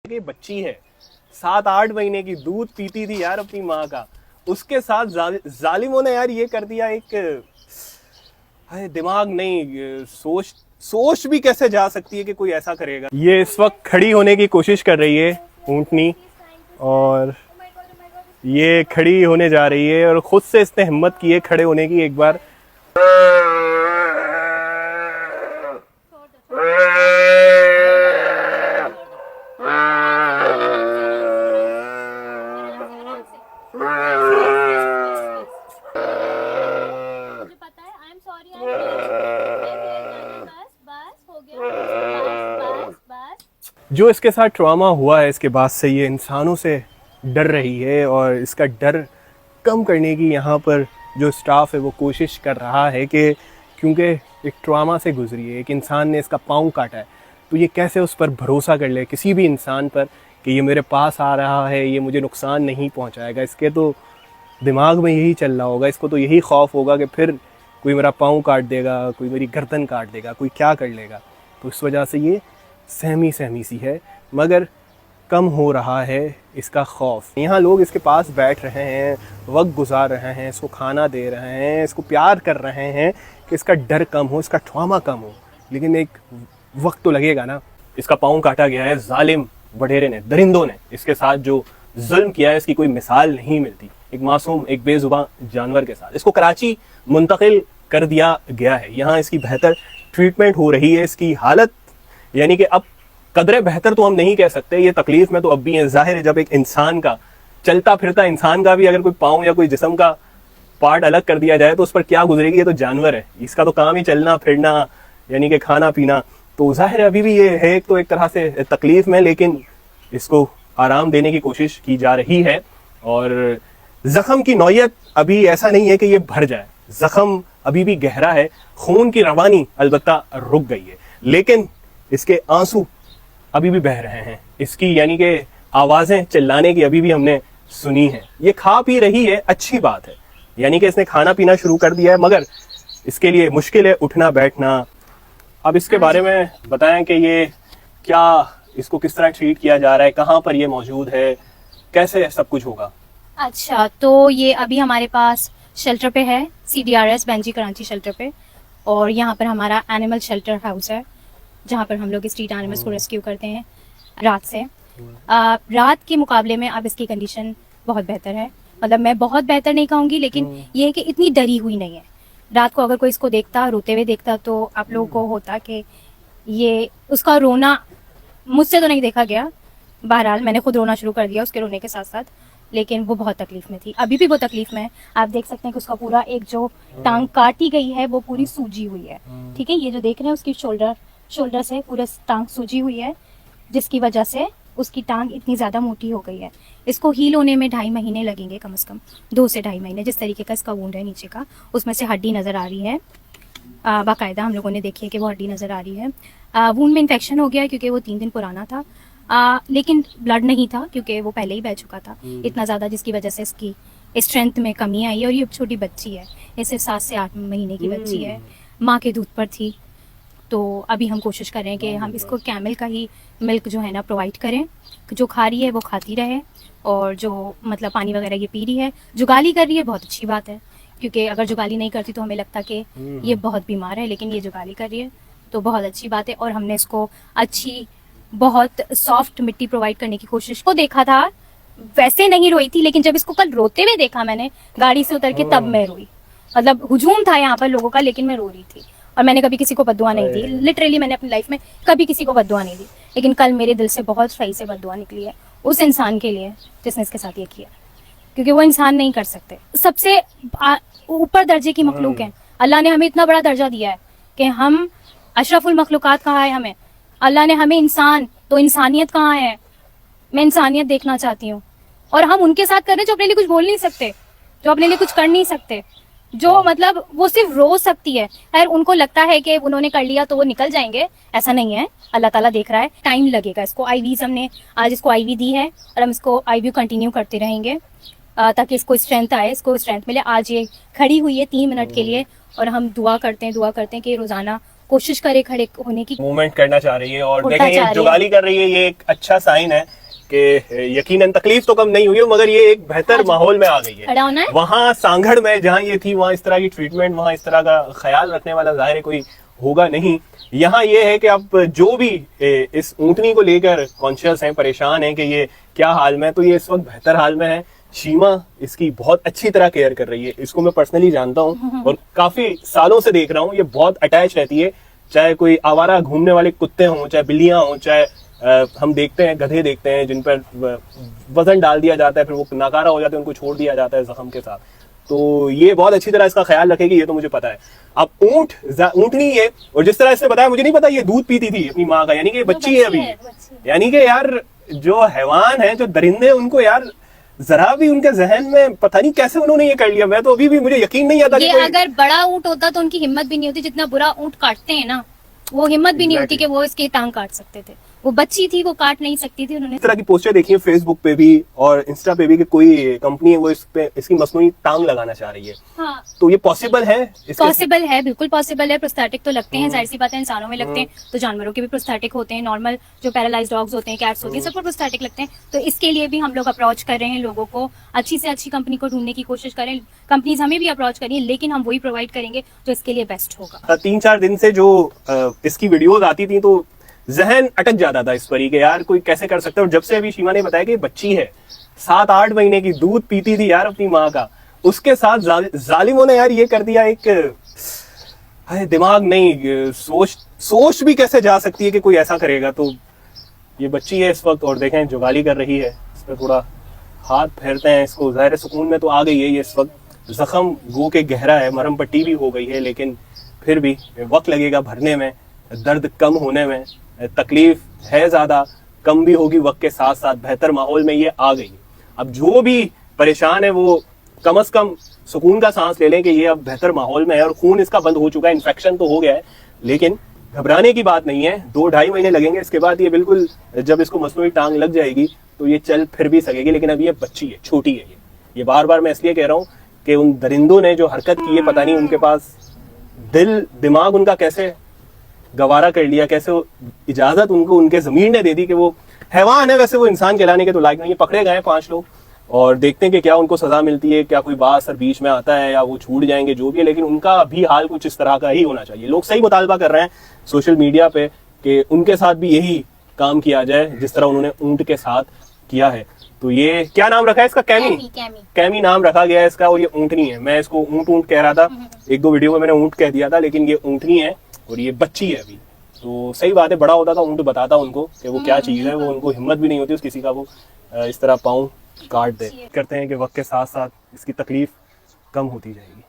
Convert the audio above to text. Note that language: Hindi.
कि बच्ची है 7-8 महीने की, दूध पीती थी यार अपनी माँ का, उसके साथ जालिमों ने यार ये कर दिया। एक है दिमाग नहीं, सोच सोच भी कैसे जा सकती है कि कोई ऐसा करेगा। ये इस वक्त खड़ी होने की कोशिश कर रही है ऊँटनी, और ये खड़ी होने जा रही है और खुद से इसने हिम्मत की है खड़े होने की। एक बार जो इसके साथ ट्रॉमा हुआ है, इसके बाद से ये इंसानों से डर रही है, और इसका डर कम करने की यहाँ पर जो स्टाफ है वो कोशिश कर रहा है कि क्योंकि एक ट्रॉमा से गुजरी है, एक इंसान ने इसका पाँव काटा है, तो ये कैसे उस पर भरोसा कर ले किसी भी इंसान पर कि ये मेरे पास आ रहा है, ये मुझे नुकसान नहीं पहुँचाएगा। इसके तो दिमाग में यही चल रहा होगा, इसको तो यही खौफ होगा कि फिर कोई मेरा पाँव काट देगा, कोई मेरी गर्दन काट देगा, कोई क्या कर लेगा। तो इस वजह से ये सहमी सहमी सी है, मगर कम हो रहा है इसका खौफ। यहाँ लोग इसके पास बैठ रहे हैं, वक्त गुजार रहे हैं, इसको खाना दे रहे हैं, इसको प्यार कर रहे हैं कि इसका डर कम हो, इसका ट्रॉमा कम हो। लेकिन एक वक्त तो लगेगा ना। इसका पाँव काटा गया है जालिम वडेरे ने, दरिंदों ने इसके साथ जो जुल्म किया है, इसकी कोई मिसाल नहीं मिलती। एक मासूम, एक बेजुबान जानवर के साथ इसको कराची मुंतकिल कर दिया गया है। यहाँ इसकी बेहतर ट्रीटमेंट हो रही है। इसकी हालत यानी कि अब कदरे बेहतर तो हम नहीं कह सकते, ये तकलीफ में तो अब भी है। जाहिर है जब एक इंसान का, चलता फिरता इंसान का भी अगर कोई पाँव या कोई जिस्म का पार्ट अलग कर दिया जाए तो उस पर क्या गुजरेगी। ये तो जानवर है, इसका तो काम ही चलना फिरना यानी कि खाना पीना। तो जाहिर है अभी भी ये है तो एक तरह से तकलीफ में, लेकिन इसको आराम देने की कोशिश की जा रही है। और जख्म की नौयत अभी ऐसा नहीं है कि ये भर जाए, जख्म अभी भी गहरा है, खून की रवानी अलबत्ता रुक गई है, लेकिन इसके आंसू अभी भी बह रहे हैं। इसकी यानी कि आवाजें चिल्लाने की अभी भी हमने सुनी है। ये खा पी रही है, अच्छी बात है, यानी कि इसने खाना पीना शुरू कर दिया है, मगर इसके लिए मुश्किल है उठना बैठना। अब इसके बारे में बताएं कि ये क्या, इसको किस तरह ट्रीट किया जा रहा है, कहाँ पर ये मौजूद है, कैसे सब कुछ होगा। अच्छा, तो ये अभी हमारे पास शेल्टर पे है, CDRS बेंजी कराची शेल्टर पे। और यहाँ पर हमारा एनिमल शेल्टर हाउस है जहाँ पर हम लोग स्ट्रीट एनिमल्स को रेस्क्यू करते हैं रात से। रात के मुकाबले में अब इसकी कंडीशन बहुत बेहतर है। मतलब मैं बहुत बेहतर नहीं कहूँगी, लेकिन ये है कि इतनी डरी हुई नहीं है। रात को अगर कोई इसको देखता, रोते हुए देखता, तो आप लोगों को होता कि ये उसका रोना मुझसे तो नहीं देखा गया। बहरहाल मैंने खुद रोना शुरू कर दिया उसके रोने के साथ साथ, लेकिन वो बहुत तकलीफ में थी, अभी भी वो तकलीफ में है। आप देख सकते हैं कि उसका पूरा एक जो टांग काटी गई है वो पूरी सूजी हुई है। ठीक है, ये जो देख रहे हैं उसकी शोल्डर से पूरा टांग सूजी हुई है, जिसकी वजह से उसकी टांग इतनी ज़्यादा मोटी हो गई है। इसको हील होने में 2.5 महीने लगेंगे, कम से कम 2 से 2.5 महीने। जिस तरीके का इसका वुंड है नीचे का, उसमें से हड्डी नज़र आ रही है, बाकायदा हम लोगों ने देखी है कि वो हड्डी नज़र आ रही है। वुंड में इन्फेक्शन हो गया क्योंकि वो 3 दिन पुराना था, लेकिन ब्लड नहीं था क्योंकि वो पहले ही बह चुका था इतना ज़्यादा, जिसकी वजह से इसकी स्ट्रेंथ में कमी आई। और ये छोटी बच्ची है, ये सिर्फ 7 से 8 महीने की बच्ची है, माँ के दूध पर थी। तो अभी हम कोशिश कर रहे हैं कि हम इसको कैमल का ही मिल्क जो है ना प्रोवाइड करें, जो खा रही है वो खाती रहे, और जो मतलब पानी वगैरह ये पी रही है, जुगाली कर रही है, बहुत अच्छी बात है। क्योंकि अगर जुगाली नहीं करती तो हमें लगता कि ये बहुत बीमार है, लेकिन ये जुगाली कर रही है तो बहुत अच्छी बात है। और हमने इसको अच्छी बहुत सॉफ्ट मिट्टी प्रोवाइड करने की कोशिश को देखा था। वैसे नहीं रोई थी, लेकिन जब इसको कल रोते हुए देखा मैंने गाड़ी से उतर के, तब मैं रोई। मतलब हुजूम था यहाँ पर लोगों का, लेकिन मैं रो रही थी। और मैंने कभी किसी को बद्दुआ नहीं दी, लिटरली मैंने अपनी लाइफ में कभी किसी को बद्दुआ नहीं दी, लेकिन कल मेरे दिल से बहुत सही से बद्दुआ निकली है उस इंसान के लिए जिसने इसके साथ ये किया, क्योंकि वो इंसान नहीं कर सकते। सबसे ऊपर दर्जे की मखलूक है। अल्लाह ने हमें इतना बड़ा दर्जा दिया है कि हम अशरफुल मखलूकात कहा है हमें। अल्लाह ने हमें इंसान, तो इंसानियत कहाँ है? मैं इंसानियत देखना चाहती हूँ। और हम उनके साथ कर रहे हैं जो अपने लिए कुछ बोल नहीं सकते, जो अपने लिए कुछ कर नहीं सकते, जो मतलब वो सिर्फ रो सकती है। खैर, उनको लगता है कि उन्होंने कर लिया तो वो निकल जाएंगे, ऐसा नहीं है। अल्लाह ताला देख रहा है, टाइम लगेगा इसको। आईवीज हमने आज इसको आईवी दी है और हम इसको आईवी कंटिन्यू करते रहेंगे ताकि इसको स्ट्रेंथ आए, इसको स्ट्रेंथ मिले। आज ये खड़ी हुई है 3 मिनट के लिए, और हम दुआ करते हैं कि रोजाना कोशिश करे खड़े होने की। मूवमेंट करना चाह रही है और उल्टा देखें ये चाह रही है। जुगाली कर रही है, ये एक अच्छा साइन है कि यकीनन तकलीफ तो कम नहीं हुई मगर ये एक बेहतर माहौल में आ गई है। खड़ा होना है। वहाँ सांगड़ में जहाँ ये थी वहाँ इस तरह की ट्रीटमेंट, वहाँ इस तरह का ख्याल रखने वाला जाहिर है कोई होगा नहीं। यहाँ ये है कि अब जो भी इस ऊँटनी को लेकर कॉन्शियस हैं, परेशान हैं कि ये क्या हाल में है, तो ये इस वक्त बेहतर हाल में है। शीमा इसकी बहुत अच्छी तरह केयर कर रही है, इसको मैं पर्सनली जानता हूँ और काफी सालों से देख रहा हूँ। ये बहुत अटैच रहती है, चाहे कोई आवारा घूमने वाले कुत्ते हों, चाहे बिल्लियां हों, चाहे हम देखते हैं गधे देखते हैं जिन पर वजन डाल दिया जाता है, फिर वो नाकारा हो जाते हैं, उनको छोड़ दिया जाता है जख्म के साथ। तो ये बहुत अच्छी तरह इसका ख्याल रखेगी, ये तो मुझे पता है। अब ऊँटनी है और जिस तरह इसने बताया, मुझे नहीं पता ये दूध पीती थी अपनी माँ का, यानी कि बच्ची है अभी। यानी कि यार जो हैवान है, जो दरिंदे, उनको यार जरा भी उनके जहन में पता नहीं कैसे उन्होंने ये कर लिया। मैं तो अभी भी मुझे यकीन नहीं आता ये अगर बड़ा ऊँट होता तो उनकी हिम्मत भी नहीं होती, जितना बुरा ऊँट काटते हैं ना, वो हिम्मत भी नहीं होती कि वो इसकी टांग काट सकते थे। वो बच्ची थी, वो काट नहीं सकती थी। उन्होंने इस तरह की पोस्टर देखी है फेसबुक पे भी और इंस्टा पे भी कि कोई कंपनी है वो इस पे इसकी मसनूई टांग लगाना चाह रही है। हाँ, तो ये पॉसिबल है? पॉसिबल है, बिल्कुल पॉसिबल है। प्रोस्थेटिक तो लगते हैं, जाहिर सी बात है, इंसानों में लगते हैं तो जानवरों के भी प्रोस्थेटिक होते हैं। नॉर्मल जो पैरालाइज्ड डॉग्स होते हैं, कैट्स होती हैं, सबको प्रोस्थेटिक लगते हैं। तो इसके लिए भी हम लोग अप्रोच कर रहे हैं लोगों को, अच्छी से अच्छी कंपनी को ढूंढने की कोशिश करें। कंपनीज हमें भी अप्रोच करिए, लेकिन हम वही प्रोवाइड करेंगे जो इसके लिए बेस्ट होगा। 3-4 दिन से जो इसकी वीडियोस आती थी तो जहन अटक जाता था इस पर ही कि यार कोई कैसे कर सकता है। और जब से अभी शीमा ने बताया कि बच्ची है 7-8 महीने की, दूध पीती थी यार अपनी माँ का, उसके साथ जालिमों ने यार ये कर दिया। एक दिमाग नहीं, सोच भी कैसे जा सकती है कि कोई ऐसा करेगा। तो ये बच्ची है इस वक्त और देखें जुगाली कर रही है, इस पर थोड़ा हाथ फेरते हैं इसको। ज़ाहिर सुकून में तो आ गई है ये इस वक्त। जख्म गो के गहरा है, मरहम पट्टी भी हो गई है, लेकिन फिर भी वक्त लगेगा भरने में, दर्द कम होने में। तकलीफ है ज़्यादा, कम भी होगी वक्त के साथ साथ। बेहतर माहौल में ये आ गई। अब जो भी परेशान है वो कम से कम सुकून का सांस ले लें कि ये अब बेहतर माहौल में है और खून इसका बंद हो चुका है। इन्फेक्शन तो हो गया है, लेकिन घबराने की बात नहीं है। 2-2.5 महीने लगेंगे, इसके बाद ये बिल्कुल, जब इसको मसनूई टांग लग जाएगी तो ये चल फिर भी सकेगी। लेकिन अभी ये बच्ची है, छोटी है। ये बार बार मैं इसलिए कह रहा हूँ कि उन दरिंदों ने जो हरकत की है, पता नहीं उनके पास दिल दिमाग उनका कैसे गवारा कर लिया, कैसे इजाजत उनको उनके जमीन ने दे दी कि वो हैवान है। वैसे वो इंसान कहलाने के तो लायक नहीं है। पकड़े गए 5 लोग और देखते हैं कि क्या उनको सजा मिलती है, क्या कोई बात बीच में आता है या वो छूट जाएंगे, जो भी है। लेकिन उनका भी हाल कुछ इस तरह का ही होना चाहिए। लोग सही मुतालबा कर रहे हैं सोशल मीडिया पे कि उनके साथ भी यही काम किया जाए जिस तरह उन्होंने ऊंट के साथ किया है। तो ये क्या नाम रखा है इसका? कैमी नाम रखा गया है इसका। और ये ऊँटनी है। मैं इसको ऊँट कह रहा था, 1-2 वीडियो में मैंने ऊँट कह दिया था, लेकिन ये ऊँटनी है और ये बच्ची है अभी। तो सही बात है, बड़ा होता था ऊँट बताता उनको कि वो क्या चीज़ है। वो उनको हिम्मत भी नहीं होती किसी का वो इस तरह पाँव काट दे। करते हैं कि वक्त के साथ साथ इसकी तकलीफ कम होती जाएगी।